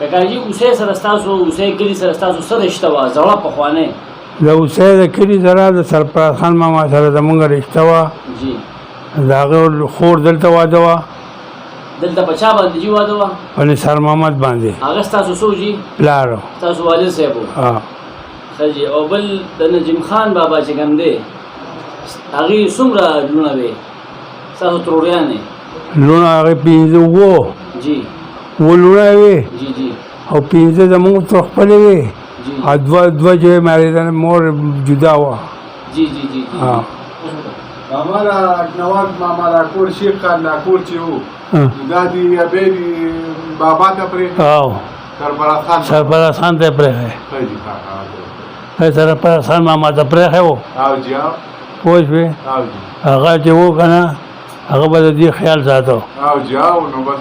کاکاجي اوسې سره ستاسو اوسې کلي سره ستاسو څه رشته وه زړه پخوانۍ؟ د اوسې د کلي سره د سرفراز خان ماما سره زمونږ رشته وه. جی د هغه خور دلته واده وه. دلته په چا باندې جي واده وه؟ په نثار محمد باندې. هغه ستاسو څوک جي؟ پلار. ستاسو والد صاحب و؟ ښه جي. او بل د نجم خان بابا چې کوم دی هغې څومره لوڼه وې ستاسو تروریانې؟ لوڼه هغې 5 اووه. جی 7 لوڼه یې وې. جی جی. او 5 زمونږ تر خپلې وې. جی. او دوه چې مارېدنه مور جدا وه. جی جی جی. ماما نواز ماما لاکور شیخ خان لاکور چې وو دا دی ابي بابا ته پرې سرفراز خان ته پرې سرفراز خان ماما ته پرې و. پوه شوې هغه چې و که نه هغه به د دې خیال ساتو. نو بس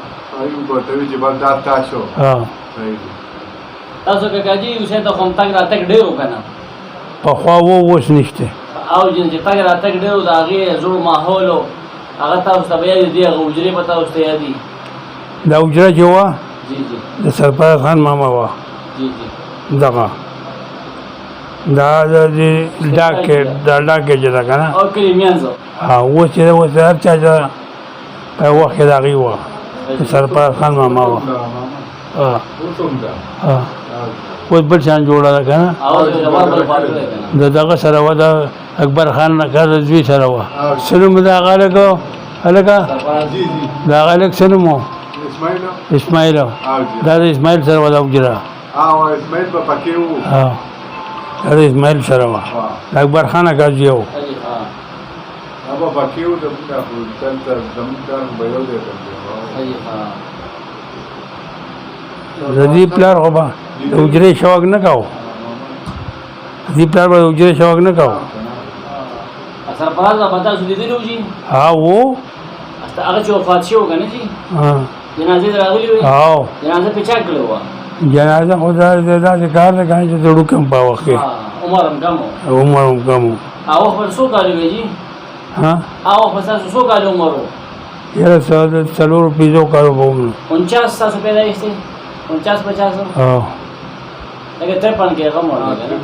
ورته چې بس دا تا شو. تاسو کاکاجي اوسې ته خو تګ راتګ ډېر و که نه؟ پخوا و اوس نشته. او چې تګ راتګ ډېر و د هغې زوړ ماحول و هغه تاسو ته به یاد دي هغه حجرې به تاسو ته یادي؟ دا حجره چې وه جی جی د سرفراز خان ماما وه. جی جی. دغه دا د ډاکې چې ده که نه او کلي مینځ اوس چې ده اوس هر چا چې په وخت کې د هغې وه د سرفراز خان ماما وه. اوس بل شان جوړه ده که نه د دغه سره وه د اکبر خان نکا د زوی سره وه. څه نوم د هغه هلکه د هغه هلک څه نوم و؟ اسماعیل. دا د اسماعیل سره وه دا حجره. دا د اسماعیل سره وه د اکبر خان نکا زوی و. د دې پلار خو به د حجرې شوق نه کوو. د دې پلار به د حجرې شوق نه کوو. سرفراز بابا تاسو لیدلی و جي؟ ها و هغه چې وفات شوی و که نه جي؟ جنازې ته راغلي وې؟ جنازه پې چا کړې وه؟ جنازه خو داسې کار دی که نه چې د وړوکي هم په وخت کې عمر هم کم و. عمر هم کم و. هغه وخت به څو کالې وې جي؟ هغه وخت به ستاسو څو کالې عمر و؟ یاره 4-5 کالو به عمر. 49 ستاسو پیدایښت دی؟ 49-50؟ لکه 53 کې هغه مړ دی که نه؟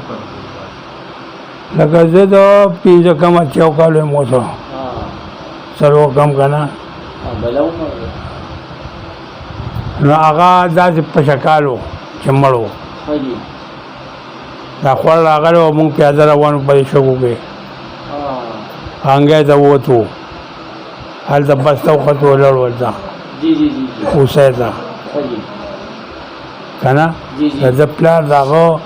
لکه زه د 5 کم 80 کالو یم اوس 4 کم که نه. بله عمر دی. نو هغه داسې په شکال و چې مړ و. دا خوړ راغلی و مونږ پیاده روان وو په دې شګو کې هنګی ته ووتو هلته بس ته وختو ولاړ ورته اوسۍ ته که نه د ده پلار د هغه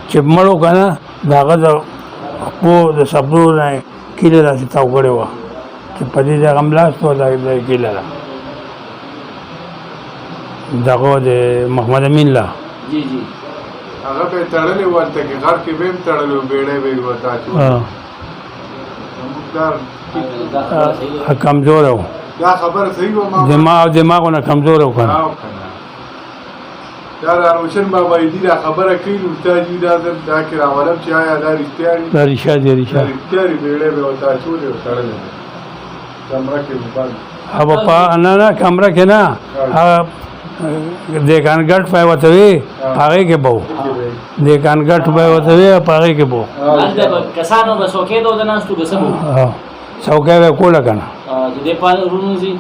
چې مړ و که نه د هغه د خپو د سپرو نه کیله داسې تاو کړې وه چې په دې ځای غملاست و دا کیله ده دغه د محمد امین له هغه به یې تړلې و هلته کې غر کې به یې هم تړلې و بیړۍ به یې ورته اچولې. کمزوره و دا خبره صحیح وه دماغونه کمزوره و که نه. دا روشن بابا دي دا خبره کوي نو تا دي دا کې راولم چې آیا دا رښتیا دي؟ دا رښتیا دي. رښتیا دي بیړۍ به ورته اچولې و تړلې وه کمره کې به بند. نه کمره کې نه هغه دیکانګټ پای ورته وي هغې کې به و دیکانګټ پای ورته وي په هغې کې به و. کسانو به څوکۍ ته ورته ناست وو که څه به و؟ څوکۍ به یې کوله که نه. د دې پال ورونو ځي